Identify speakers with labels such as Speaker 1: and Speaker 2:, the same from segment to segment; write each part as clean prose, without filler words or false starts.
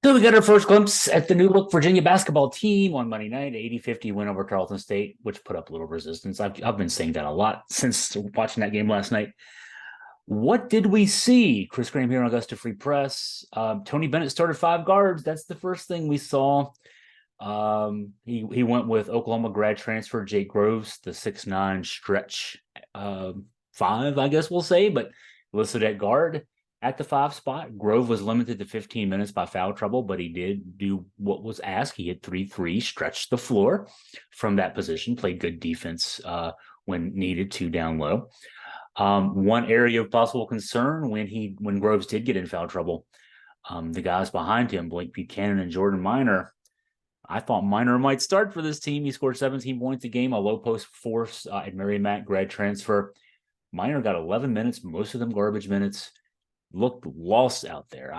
Speaker 1: So we got our first glimpse at the new look Virginia basketball team on Monday night, 80-50 win over Tarleton State, which put up a little resistance. I've been saying that a lot since watching that game last night. What did we see? Chris Graham here on Augusta Free Press. Tony Bennett started five guards. That's the first thing we saw. He went with Oklahoma grad transfer Jake Groves, the 6'9" stretch five, I guess we'll say, but listed at guard. At the five spot, Grove was limited to 15 minutes by foul trouble, but he did do what was asked. He hit 3 threes, stretched the floor from that position, played good defense when needed, two down low. One area of possible concern when Groves did get in foul trouble, the guys behind him, Blake Buchanan and Jordan Minor. I thought Minor might start for this team. He scored 17 points a game, a low post force at Merrimack grad transfer. Minor got 11 minutes, most of them garbage minutes. Looked lost out there.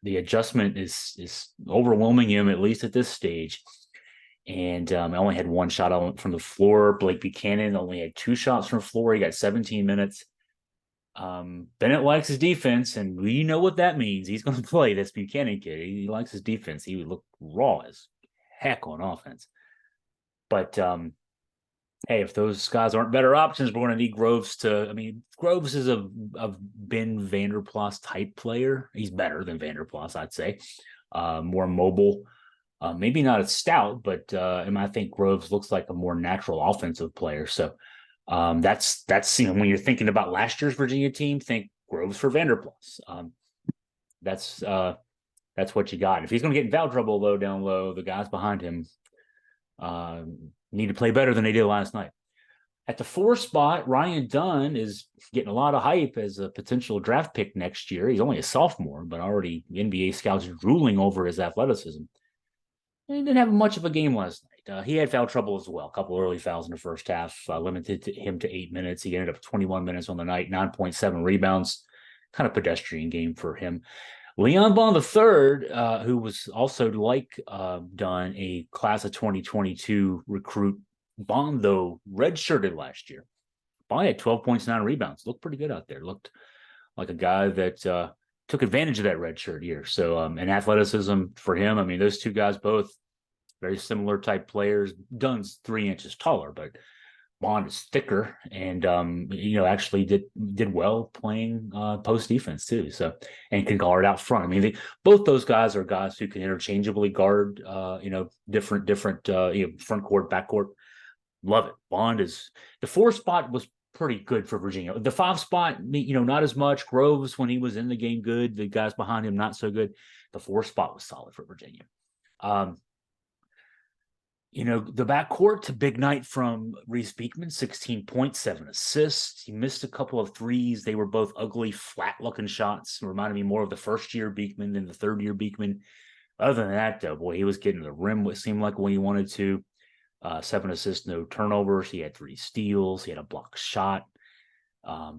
Speaker 1: The adjustment is overwhelming him, at least at this stage. And I only had one shot from the floor. Blake Buchanan only had two shots from the floor. He got 17 minutes. Bennett likes his defense, and we know what that means. He's going to play this Buchanan kid. He likes his defense. He would look raw as heck on offense. But hey, if those guys aren't better options, we're going to need Groves to. I mean, Groves is a Ben Vanderplas type player. He's better than Vanderplas, I'd say. More mobile. Maybe not as stout, but I think Groves looks like a more natural offensive player. So that's when you're thinking about last year's Virginia team, think Groves for Vanderplas. That's what you got. If he's going to get in foul trouble though, down low, the guys behind him need to play better than they did last night. At the 4 spot, Ryan Dunn is getting a lot of hype as a potential draft pick next year. He's only a sophomore, but already NBA scouts drooling over his athleticism. He didn't have much of a game last night. He had foul trouble as well. A couple early fouls in the first half, limited him to 8 minutes. He ended up 21 minutes on the night, 9.7 rebounds. Kind of pedestrian game for him. Leon Bond III, who was also like Dunn, a class of 2022 recruit. Bond, though, redshirted last year. Bond had 12 points, 9 rebounds. Looked pretty good out there. Looked like a guy that took advantage of that redshirt year. So, and athleticism for him. I mean, those two guys both very similar type players. Dunn's 3 inches taller, but Bond is thicker and actually did well playing post defense too. So, and can guard out front. I mean, both those guys are guys who can interchangeably guard different front court, back court. Love it. Bond is the 4 spot was pretty good for Virginia. The 5 spot, not as much. Groves, when he was in the game, good. The guys behind him, not so good. The 4 spot was solid for Virginia. The backcourt, big night from Reese Beekman, 16 points, 7 assists. He missed a couple of threes. They were both ugly, flat-looking shots. Reminded me more of the first-year Beekman than the third-year Beekman. Other than that, though, boy, he was getting to the rim, what seemed like when he wanted to. 7 assists, no turnovers. He had 3 steals. He had a block shot.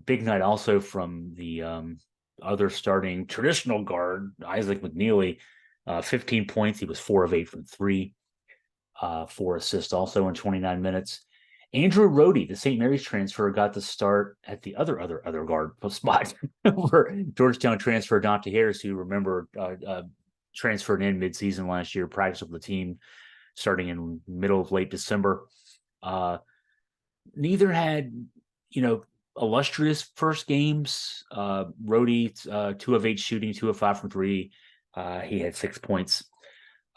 Speaker 1: Big night also from the other starting traditional guard, Isaac McNeely, 15 points. He was 4 of 8 from 3. 4 assists also in 29 minutes. Andrew Rohde, the St. Mary's transfer, got the start at the other guard spot for Georgetown transfer Dante Harris, who remember transferred in midseason last year, practiced with the team starting in middle of late December. Neither had, illustrious first games. Rohde, 2 of 8 shooting, 2 of 5 from 3. He had 6 points.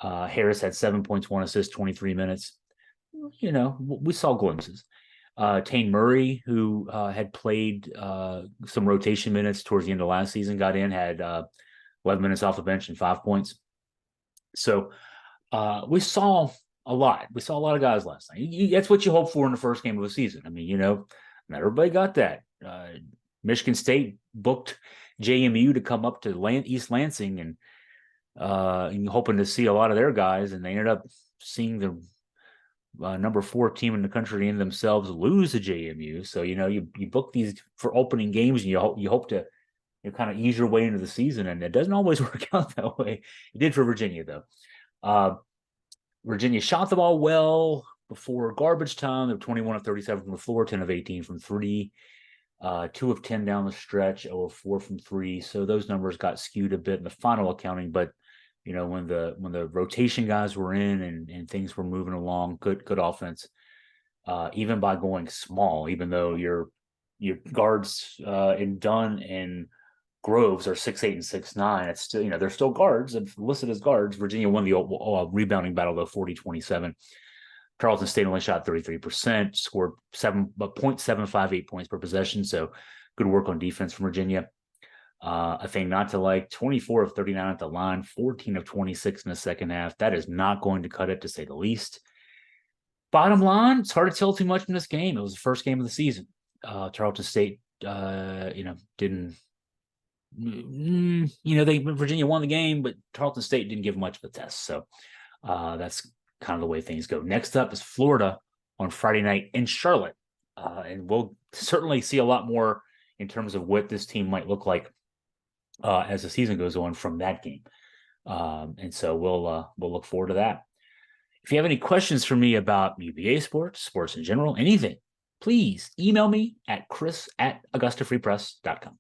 Speaker 1: Harris had 7 points, 1 assist, 23 minutes. We saw glimpses. Tane Murray, who had played some rotation minutes towards the end of last season, got in, had 11 minutes off the bench and 5 points. So we saw a lot. We saw a lot of guys last night. That's what you hope for in the first game of a season. I mean, not everybody got that. Michigan State booked JMU to come up to East Lansing and hoping to see a lot of their guys, and they ended up seeing the number 4 team in the country in themselves lose to JMU. So you book these for opening games, and you hope to kind of ease your way into the season, and it doesn't always work out that way. It did for Virginia though. Virginia shot the ball well before garbage time. They were 21 of 37 from the floor, 10 of 18 from 3. 2 of 10 down the stretch, 0 of 4 from 3. So those numbers got skewed a bit in the final accounting, but when the rotation guys were in and things were moving along, good offense. Even by going small, even though your guards in Dunn and Groves are 6'8" and 6'9", it's still, they're still guards and listed as guards. Virginia won the rebounding battle though, 40-27. Tarleton State only shot 33%, scored 0.758 points per possession. So good work on defense from Virginia. A thing not to like, 24 of 39 at the line, 14 of 26 in the second half. That is not going to cut it, to say the least. Bottom line, it's hard to tell too much from this game. It was the first game of the season. Tarleton State, didn't, Virginia won the game, but Tarleton State didn't give much of a test. So that's kind of the way things go. Next up is Florida on Friday night in Charlotte. And we'll certainly see a lot more in terms of what this team might look like as the season goes on from that game. And so we'll look forward to that. If you have any questions for me about UVA sports in general, anything, please email me at chris@augustafreepress.com.